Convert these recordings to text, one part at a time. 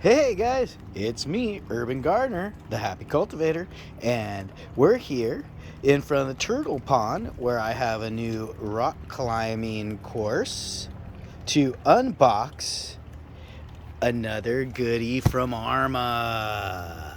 Hey guys, it's me, Urban Gardener, the Happy Cultivator, and we're here in front of the turtle pond where I have a new rock climbing course to unbox another goodie from Arrma.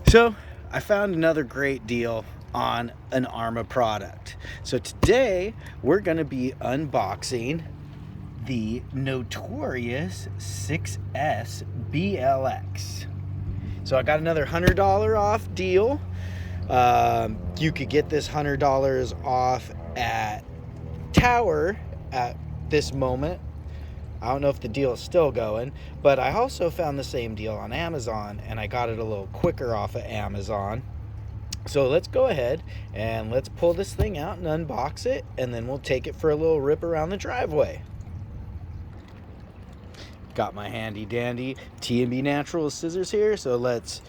So I found another great deal on an Arrma product. So today we're going to be unboxing the Notorious 6S BLX. So I got another $100 off deal. You could get this $100 off at Tower at this moment. I don't know if the deal is still going, but I also found the same deal on Amazon, and I got it a little quicker off of Amazon. So let's go ahead and let's pull this thing out and unbox it, and then we'll take it for a little rip around the driveway. Got my handy dandy T&B Natural scissors here, so let's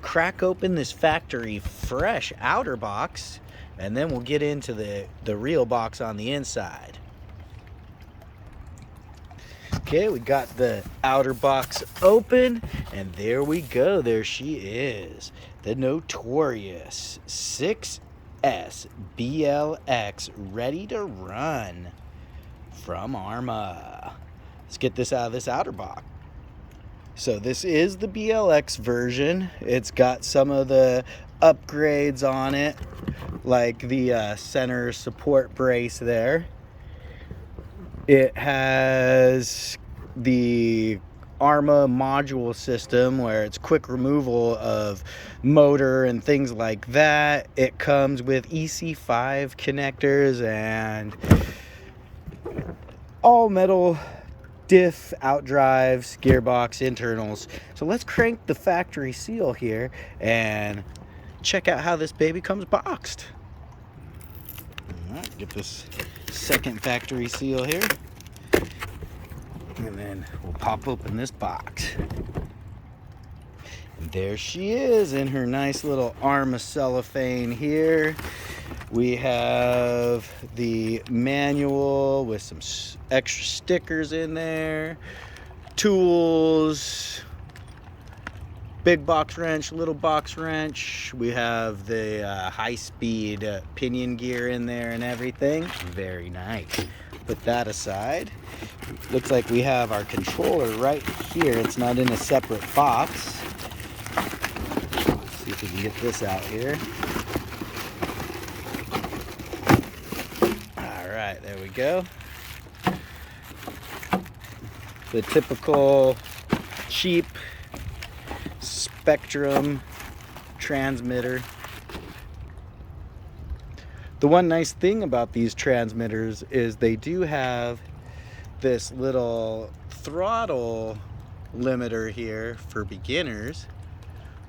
crack open this factory fresh outer box, and then we'll get into the real box on the inside. Okay, we got the outer box open, and there we go. There she is, the Notorious 6S BLX, ready to run from Arrma. Let's get this out of this outer box. So this is the BLX version. It's got some of the upgrades on it, like the center support brace there. It has the Arrma module system where it's quick removal of motor and things like that. It comes with EC5 connectors and all metal diff, outdrives, gearbox, internals. So let's crank the factory seal here and check out how this baby comes boxed. All right, get this second factory seal here, and then we'll pop open this box. And there she is in her nice little Arrma cellophane here. We have the manual with some extra stickers in there, tools, big box wrench, little box wrench. We have the high-speed pinion gear in there and everything. Very nice. Put that aside. Looks like we have our controller right here. It's not in a separate box. Let's see if we can get this out here. All right, there we go. The typical cheap Spektrum transmitter. The one nice thing about these transmitters is they do have this little throttle limiter here for beginners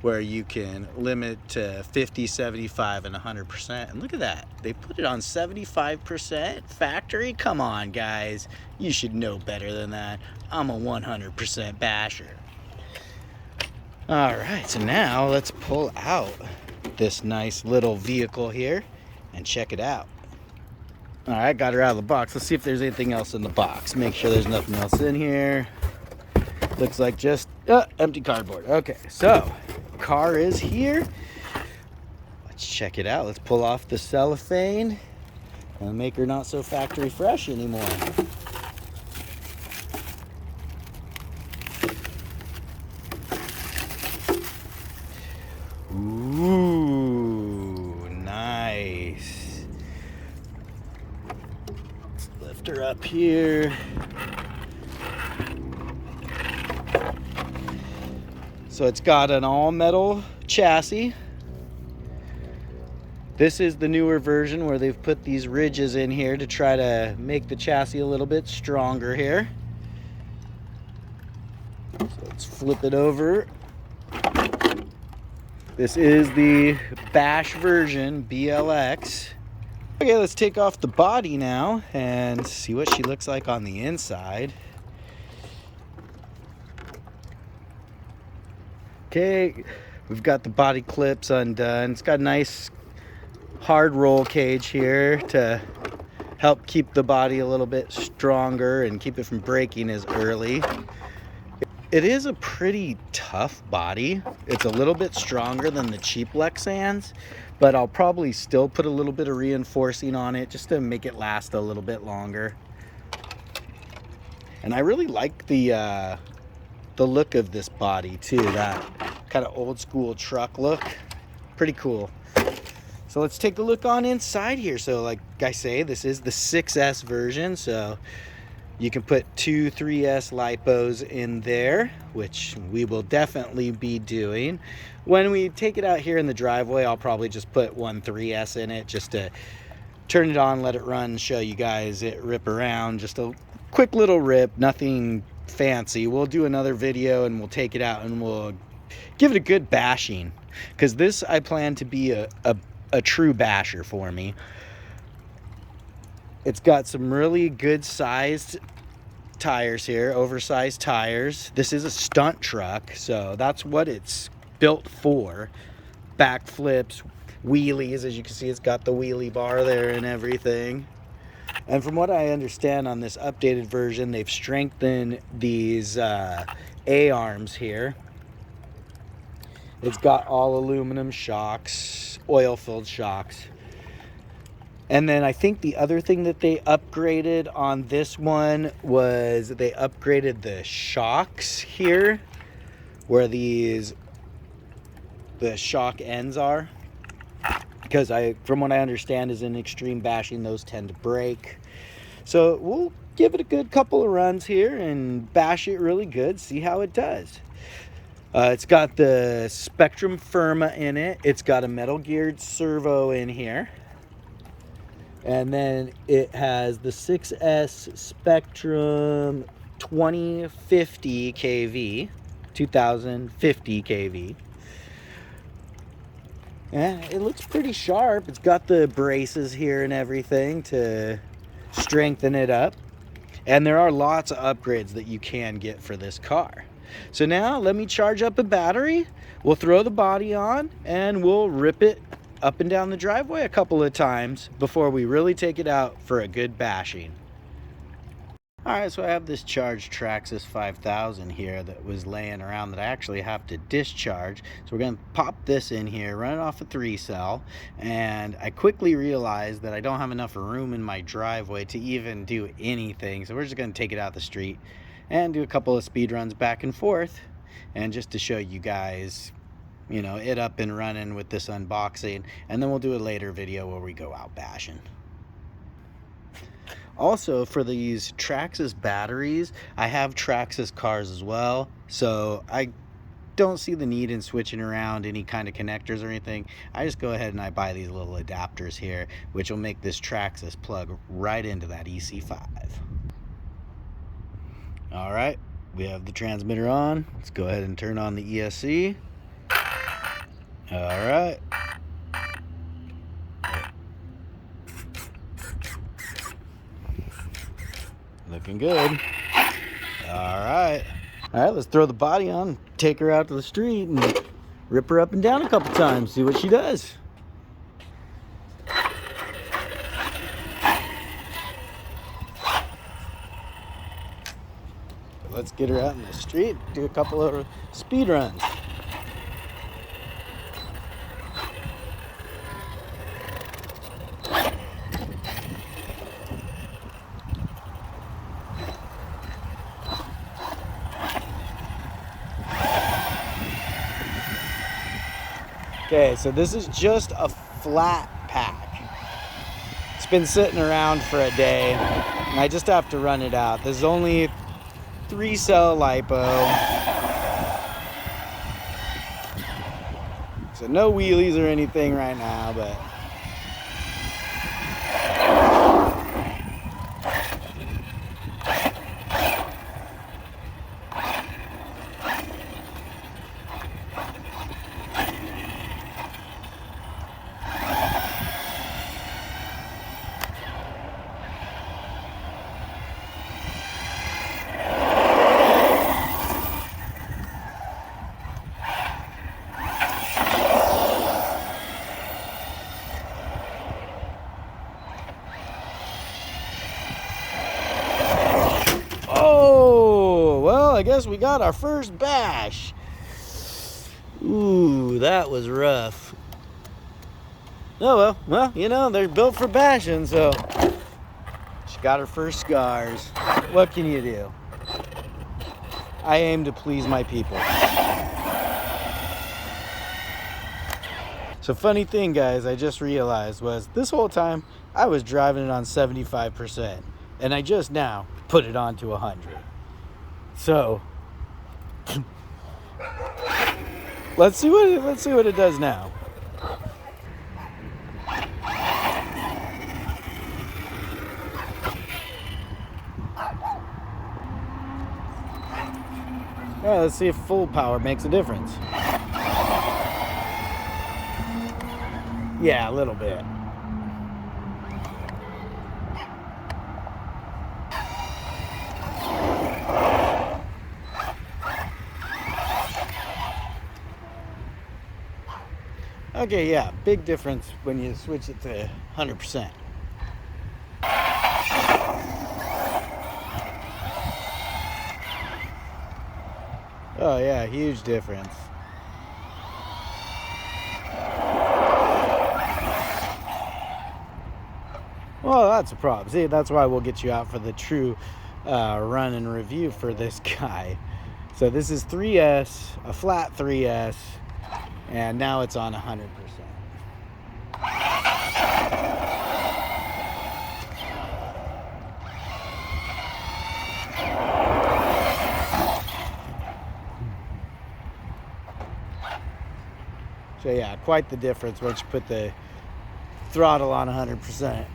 where you can limit to 50, 75, and 100%. And look at that. They put it on 75% factory. Come on, guys. You should know better than that. I'm a 100% basher. All right, so now let's pull out this nice little vehicle here and check it out. All right, got her out of the box. Let's see if there's anything else in the box. Make sure there's nothing else in here. Looks like just empty cardboard. Okay, so car is here. Let's check it out. Let's pull off the cellophane and make her not so factory fresh anymore. Ooh, nice. Let's lift her up here. So it's got an all-metal chassis. This is the newer version where they've put these ridges in here to try to make the chassis a little bit stronger here. So let's flip it over. This is the bash version, BLX. Okay, let's take off the body now and see what she looks like on the inside. Okay, we've got the body clips undone. It's got a nice hard roll cage here to help keep the body a little bit stronger and keep it from breaking as early. It is a pretty tough body. It's a little bit stronger than the cheap Lexans, but I'll probably still put a little bit of reinforcing on it just to make it last a little bit longer. And I really like the look of this body too, that kind of old school truck look. Pretty cool. So let's take a look on inside here. So like I say, this is the 6S version, so you can put 2 3S lipos in there, which we will definitely be doing. When we take it out here in the driveway, I'll probably just put 1 3S in it just to turn it on, let it run, show you guys it rip around. Just a quick little rip, nothing fancy. We'll do another video and we'll take it out and we'll give it a good bashing, because this I plan to be a true basher for me. It's got some really good sized tires here, oversized tires. This is a stunt truck, so that's what it's built for. Backflips, wheelies, as you can see, it's got the wheelie bar there and everything. And from what I understand on this updated version, they've strengthened these A-arms here. It's got all aluminum shocks, oil-filled shocks. And then I think the other thing that they upgraded on this one was they upgraded the shocks here, where the shock ends are. Because from what I understand, is in extreme bashing, those tend to break. So we'll give it a good couple of runs here and bash it really good, see how it does. It's got the Spektrum Firma in it. It's got a metal geared servo in here. And then it has the 6S Spektrum 2050 kV, 2050 kV. Yeah, it looks pretty sharp. It's got the braces here and everything to strengthen it up. And there are lots of upgrades that you can get for this car. So now let me charge up a battery. We'll throw the body on and we'll rip it up and down the driveway a couple of times before we really take it out for a good bashing. Alright, so I have this charged Traxxas 5000 here that was laying around that I actually have to discharge. So we're going to pop this in here, run it off a 3-cell, and I quickly realized that I don't have enough room in my driveway to even do anything. So we're just going to take it out the street and do a couple of speed runs back and forth, and just to show you guys, you know, it up and running with this unboxing, and then we'll do a later video where we go out bashing. Also, for these Traxxas batteries, I have Traxxas cars as well, so I don't see the need in switching around any kind of connectors or anything. I just go ahead and I buy these little adapters here, which will make this Traxxas plug right into that EC5. All right, we have the transmitter on. Let's go ahead and turn on the ESC. All right. Looking good. All right, let's throw the body on, take her out to the street, and rip her up and down a couple times, see what she does. Let's get her out in the street, do a couple of speed runs. Okay, so this is just a flat pack. It's been sitting around for a day, and I just have to run it out. This is only 3-cell lipo. So no wheelies or anything right now, but Well, I guess we got our first bash. Ooh, that was rough. Oh well, you know, they're built for bashing, so she got her first scars. What can you do? I aim to please my people. So funny thing, guys, I just realized was this whole time I was driving it on 75%, and I just now put it on to 100. So let's see what it does now. All right, let's see if full power makes a difference. Yeah, a little bit. Okay, yeah, big difference when you switch it to 100%. Oh yeah, huge difference. Well, that's a problem. See, that's why we'll get you out for the true run and review for this guy. So this is 3S, a flat 3S, and now it's on 100%. So yeah, quite the difference once you put the throttle on 100%.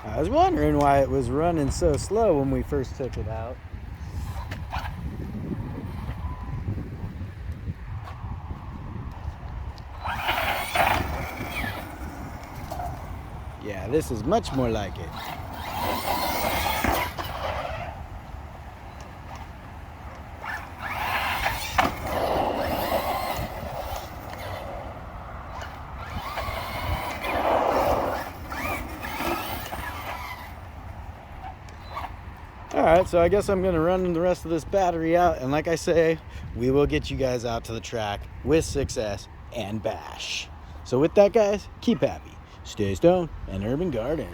I was wondering why it was running so slow when we first took it out. Yeah, this is much more like it. Alright, so I guess I'm going to run the rest of this battery out, and like I say, we will get you guys out to the track with 6S and bash. So with that, guys, keep happy, stay stoned, and urban garden.